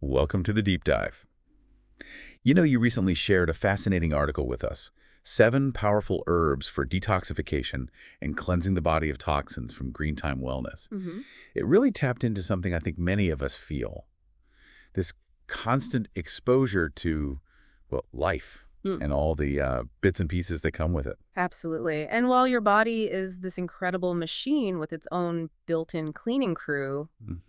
Welcome to the deep dive. You recently shared a fascinating article with us, 7 powerful herbs for detoxification and cleansing the body of toxins from green time wellness. hmm It really tapped into something I think many of us feel, this constant exposure to, well, life Mm, and all the bits and pieces that come with it. absolutely. And while your body is this incredible machine with its own built-in cleaning crew, Mhm.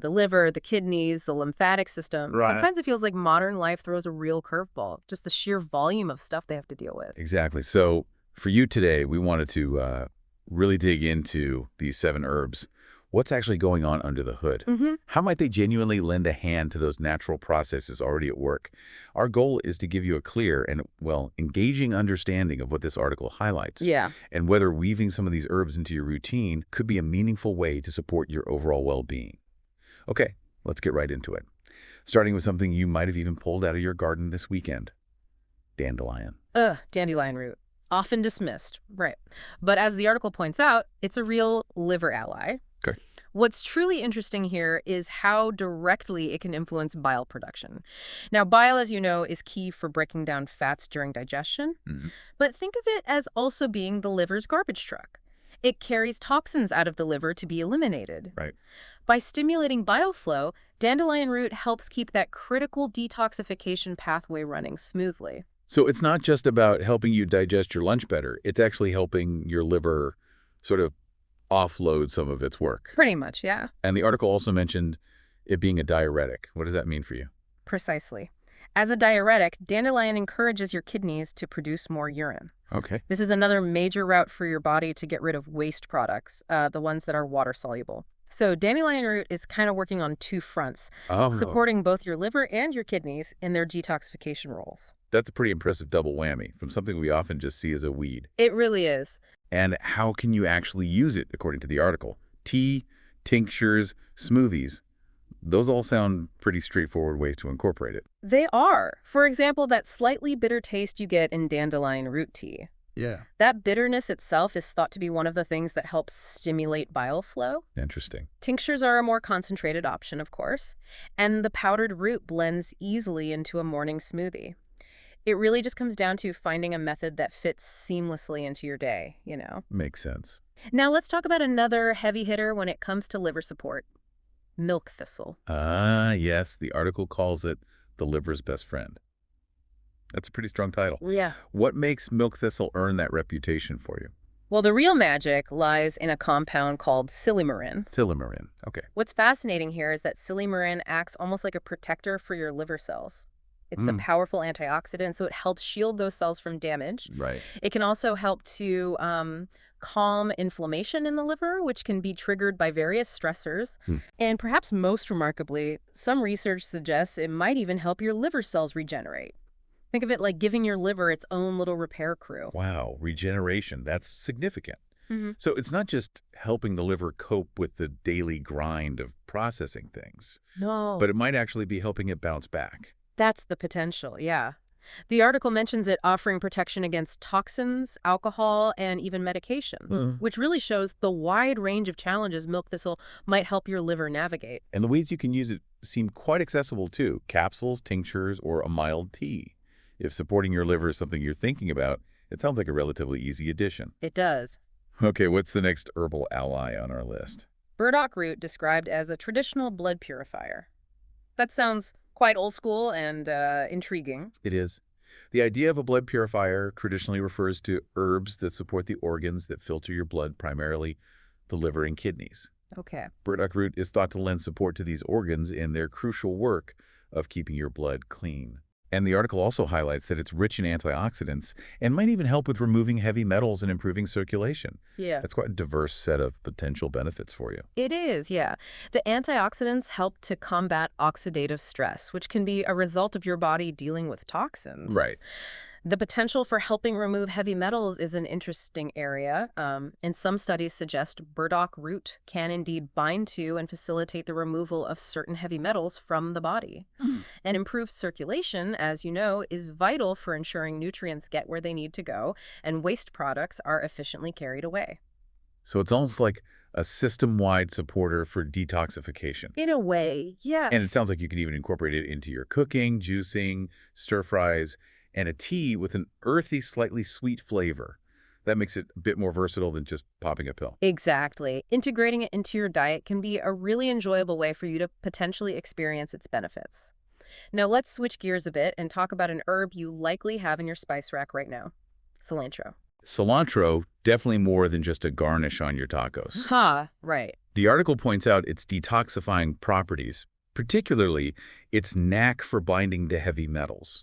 the liver, the kidneys, the lymphatic system, Right. sometimes it feels like modern life throws a real curveball, just the sheer volume of stuff they have to deal with. Exactly. So for you today, we wanted to really dig into these 7 herbs. What's actually going on under the hood? hmm How might they genuinely lend a hand to those natural processes already at work? Our goal is to give you a clear and, well, engaging understanding of what this article highlights Yeah. and whether weaving some of these herbs into your routine could be a meaningful way to support your overall well-being. Okay, let's get right into it. Starting with something you might have even pulled out of your garden this weekend, dandelion. Dandelion root. Often dismissed. Right. But as the article points out, it's a real liver ally. Okay. What's truly interesting here is how directly it can influence bile production. Now, bile, as you know, is key for breaking down fats during digestion, Mhm. but think of it as also being the liver's garbage truck. It carries toxins out of the liver to be eliminated. Right. By stimulating bile flow, dandelion root helps keep that critical detoxification pathway running smoothly. So it's not just about helping you digest your lunch better. It's actually helping your liver sort of offload some of its work. Pretty much, yeah. And the article also mentioned it being a diuretic. What does that mean for you? Precisely. As a diuretic, dandelion encourages your kidneys to produce more urine. Okay. This is another major route for your body to get rid of waste products, the ones that are water-soluble. So dandelion root is kind of working on 2 fronts, Oh, supporting both your liver and your kidneys in their detoxification roles. that's a pretty impressive double whammy from something we often just see as a weed. It really is. And how can you actually use it, according to the article? Tea, tinctures, smoothies. Those all sound pretty straightforward ways to incorporate it. They are. For example, that slightly bitter taste you get in dandelion root tea. Yeah. That bitterness itself is thought to be one of the things that helps stimulate bile flow. Interesting. Tinctures are a more concentrated option, of course, and the powdered root blends easily into a morning smoothie. It really just comes down to finding a method that fits seamlessly into your day. Makes sense. Now let's talk about another heavy hitter when it comes to liver support, milk thistle. Ah, yes. The article calls it the liver's best friend. That's a pretty strong title. Yeah. What makes milk thistle earn that reputation for you? Well, the real magic lies in a compound called silymarin. Silymarin. Okay. What's fascinating here is that silymarin acts almost like a protector for your liver cells. It's a Mm. powerful antioxidant, so it helps shield those cells from damage. Right. It can also help to calm inflammation in the liver, which can be triggered by various stressors. Hmm. And perhaps most remarkably, some research suggests it might even help your liver cells regenerate. Think of it like giving your liver its own little repair crew. Wow. Regeneration. That's significant. hmm So it's not just helping the liver cope with the daily grind of processing things, No. but it might actually be helping it bounce back. That's the potential, yeah. The article mentions it offering protection against toxins, alcohol, and even medications, Mm. which really shows the wide range of challenges milk thistle might help your liver navigate. And the ways you can use it seem quite accessible too. Capsules, tinctures, or a mild tea. If supporting your liver is something you're thinking about, it sounds like a relatively easy addition. It does. Okay, what's the next herbal ally on our list? Burdock root described as a traditional blood purifier. That sounds quite old school and intriguing. It is. The idea of a blood purifier traditionally refers to herbs that support the organs that filter your blood, primarily the liver and kidneys. Okay. Burdock root is thought to lend support to these organs in their crucial work of keeping your blood clean. And the article also highlights that it's rich in antioxidants and might even help with removing heavy metals and improving circulation. Yeah. That's quite a diverse set of potential benefits for you. It is, yeah. The antioxidants help to combat oxidative stress, which can be a result of your body dealing with toxins. Right. The potential for helping remove heavy metals is an interesting area, and some studies suggest burdock root can indeed bind to and facilitate the removal of certain heavy metals from the body. And improved circulation, as you know, is vital for ensuring nutrients get where they need to go and waste products are efficiently carried away. So it's almost like a system-wide supporter for detoxification. In a way, yeah. And it sounds like you could even incorporate it into your cooking, juicing, stir-fries, and a tea with an earthy, slightly sweet flavor. That makes it a bit more versatile than just popping a pill. Exactly. Integrating it into your diet can be a really enjoyable way for you to potentially experience its benefits. Now let's switch gears a bit and talk about an herb you likely have in your spice rack right now. Cilantro. Cilantro, definitely more than just a garnish on your tacos. Ha, right. The article points out its detoxifying properties, particularly its knack for binding to heavy metals.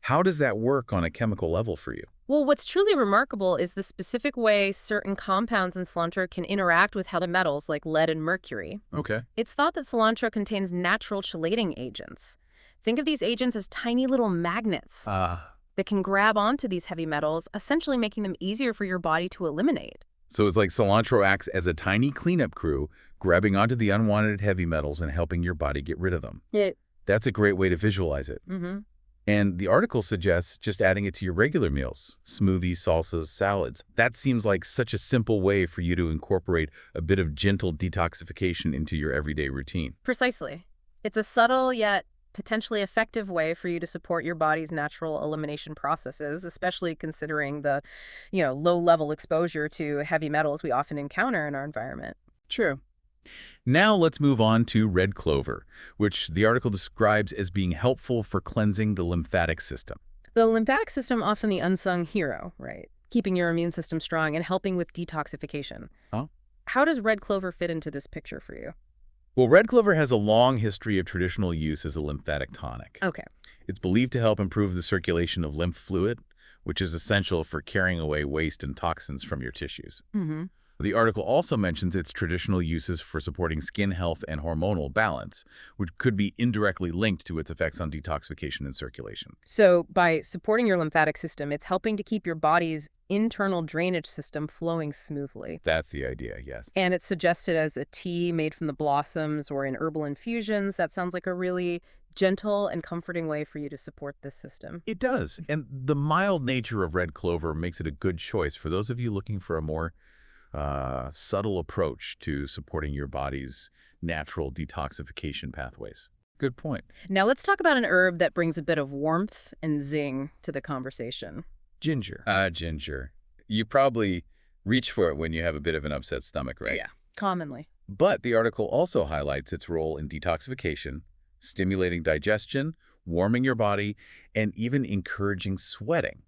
How does that work on a chemical level for you? Well, what's truly remarkable is the specific way certain compounds in cilantro can interact with heavy metals like lead and mercury. Okay. It's thought that cilantro contains natural chelating agents. Think of these agents as tiny little magnets that can grab onto these heavy metals, essentially making them easier for your body to eliminate. So it's like cilantro acts as a tiny cleanup crew, grabbing onto the unwanted heavy metals and helping your body get rid of them. That's a great way to visualize it. And the article suggests just adding it to your regular meals, smoothies, salsas, salads. That seems like such a simple way for you to incorporate a bit of gentle detoxification into your everyday routine. Precisely. It's a subtle yet potentially effective way for you to support your body's natural elimination processes, especially considering the, low-level exposure to heavy metals we often encounter in our environment. True. Now let's move on to red clover, which the article describes as being helpful for cleansing the lymphatic system. The lymphatic system, often the unsung hero, right? Keeping your immune system strong and helping with detoxification. Oh. How does red clover fit into this picture for you? Well, red clover has a long history of traditional use as a lymphatic tonic. Okay. It's believed to help improve the circulation of lymph fluid, which is essential for carrying away waste and toxins from your tissues. The article also mentions its traditional uses for supporting skin health and hormonal balance, which could be indirectly linked to its effects on detoxification and circulation. So by supporting your lymphatic system, it's helping to keep your body's internal drainage system flowing smoothly. That's the idea, yes. And it's suggested as a tea made from the blossoms or in herbal infusions. That sounds like a really gentle and comforting way for you to support this system. It does. And the mild nature of red clover makes it a good choice for those of you looking for a more subtle approach to supporting your body's natural detoxification pathways. Good point. Now let's talk about an herb that brings a bit of warmth and zing to the conversation. Ginger. Ginger. You probably reach for it when you have a bit of an upset stomach, right? Yeah, commonly. But the article also highlights its role in detoxification, stimulating digestion, warming your body, and even encouraging sweating.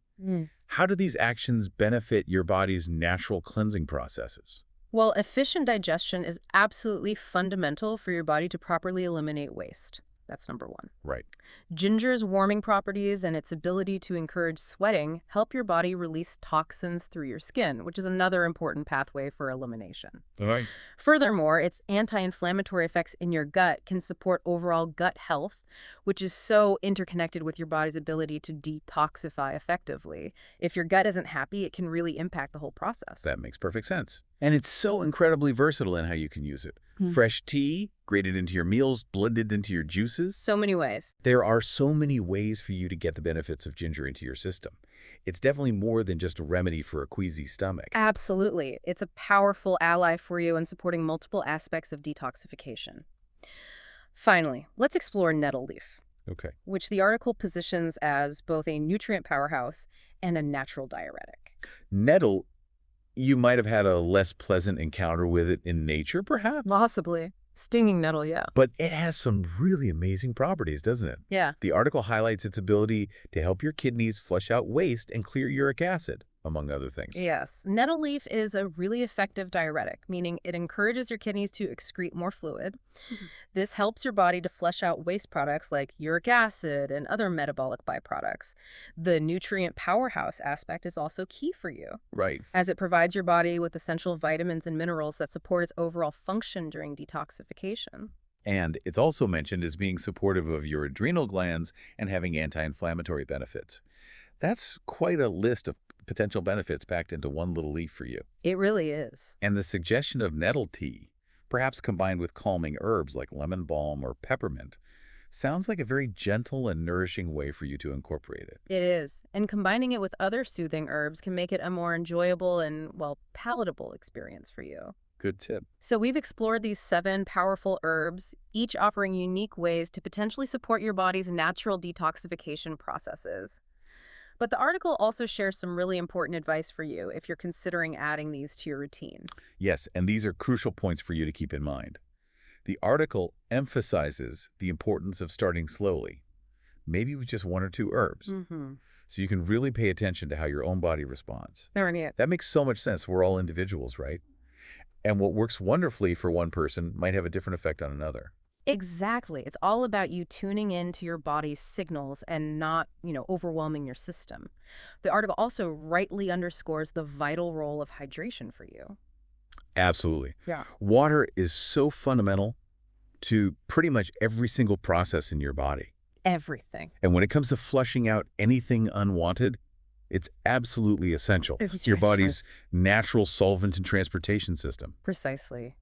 How do these actions benefit your body's natural cleansing processes? Well, efficient digestion is absolutely fundamental for your body to properly eliminate waste. That's number one. Right. Ginger's warming properties and its ability to encourage sweating help your body release toxins through your skin, which is another important pathway for elimination. All right. Furthermore, its anti-inflammatory effects in your gut can support overall gut health, which is so interconnected with your body's ability to detoxify effectively. If your gut isn't happy, it can really impact the whole process. That makes perfect sense. And it's so incredibly versatile in how you can use it. Fresh tea, grated into your meals, blended into your juices. So many ways. There are so many ways for you to get the benefits of ginger into your system. It's definitely more than just a remedy for a queasy stomach. Absolutely. It's a powerful ally for you in supporting multiple aspects of detoxification. Finally, let's explore nettle leaf, Okay. which the article positions as both a nutrient powerhouse and a natural diuretic. Nettle, you might have had a less pleasant encounter with it in nature, perhaps? Possibly. Stinging nettle, yeah. But it has some really amazing properties, doesn't it? Yeah. The article highlights its ability to help your kidneys flush out waste and clear uric acid, among other things. Yes. Nettle leaf is a really effective diuretic, meaning it encourages your kidneys to excrete more fluid. This helps your body to flush out waste products like uric acid and other metabolic byproducts. The nutrient powerhouse aspect is also key for you, Right. as it provides your body with essential vitamins and minerals that support its overall function during detoxification. And it's also mentioned as being supportive of your adrenal glands and having anti-inflammatory benefits. That's quite a list of potential benefits packed into one little leaf for you. It really is. And the suggestion of nettle tea, perhaps combined with calming herbs like lemon balm or peppermint, sounds like a very gentle and nourishing way for you to incorporate it. It is. And combining it with other soothing herbs can make it a more enjoyable and, well, palatable experience for you. Good tip. So we've explored these 7 powerful herbs, each offering unique ways to potentially support your body's natural detoxification processes. But the article also shares some really important advice for you if you're considering adding these to your routine. Yes, and these are crucial points for you to keep in mind. The article emphasizes the importance of starting slowly, maybe with just 1 or 2 herbs, Mm-hmm. so you can really pay attention to how your own body responds. Darn it. That makes so much sense. We're all individuals, right? And what works wonderfully for one person might have a different effect on another. Exactly. It's all about you tuning into your body's signals and not, overwhelming your system. The article also rightly underscores the vital role of hydration for you. Absolutely. Yeah. Water is so fundamental to pretty much every single process in your body. Everything. And when it comes to flushing out anything unwanted, it's absolutely essential. It's your body's natural solvent and transportation system. Precisely.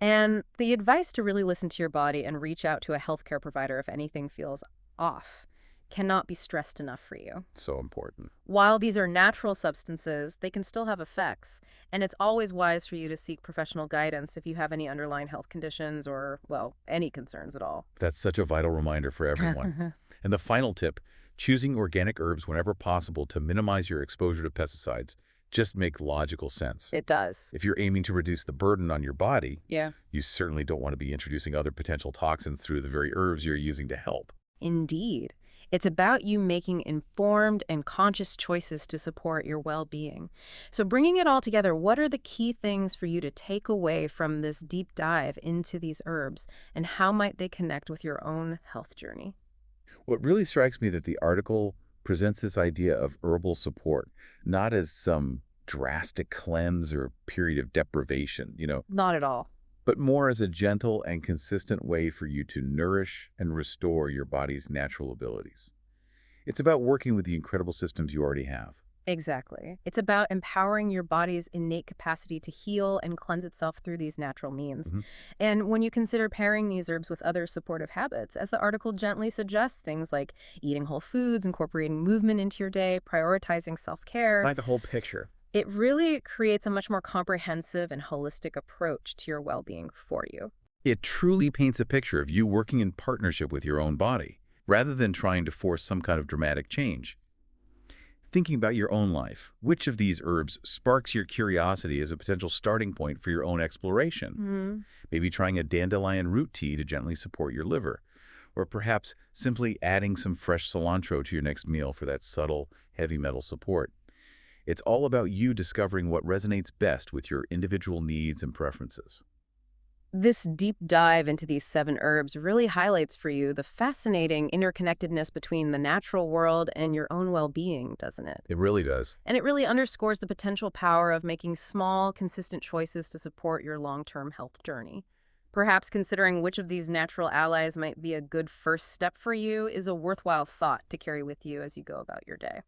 And the advice to really listen to your body and reach out to a healthcare provider if anything feels off cannot be stressed enough for you. So important. While these are natural substances, they can still have effects, and it's always wise for you to seek professional guidance if you have any underlying health conditions or, well, any concerns at all. That's such a vital reminder for everyone. And the final tip, choosing organic herbs whenever possible to minimize your exposure to pesticides just makes logical sense. It does. If you're aiming to reduce the burden on your body, Yeah. you certainly don't want to be introducing other potential toxins through the very herbs you're using to help. Indeed. It's about you making informed and conscious choices to support your well-being. So bringing it all together, what are the key things for you to take away from this deep dive into these herbs, and how might they connect with your own health journey? What really strikes me that the article presents this idea of herbal support, not as some drastic cleanse or period of deprivation, Not at all. but more as a gentle and consistent way for you to nourish and restore your body's natural abilities. It's about working with the incredible systems you already have. Exactly. It's about empowering your body's innate capacity to heal and cleanse itself through these natural means. Mhm. And when you consider pairing these herbs with other supportive habits, as the article gently suggests, things like eating whole foods, incorporating movement into your day, prioritizing self-care, Like the whole picture. it really creates a much more comprehensive and holistic approach to your well-being for you. It truly paints a picture of you working in partnership with your own body, rather than trying to force some kind of dramatic change. Thinking about your own life, which of these herbs sparks your curiosity as a potential starting point for your own exploration? Mm-hmm. Maybe trying a dandelion root tea to gently support your liver, or perhaps simply adding some fresh cilantro to your next meal for that subtle heavy metal support. It's all about you discovering what resonates best with your individual needs and preferences. This deep dive into these 7 herbs really highlights for you the fascinating interconnectedness between the natural world and your own well-being, doesn't it? It really does. And it really underscores the potential power of making small, consistent choices to support your long-term health journey. Perhaps considering which of these natural allies might be a good first step for you is a worthwhile thought to carry with you as you go about your day.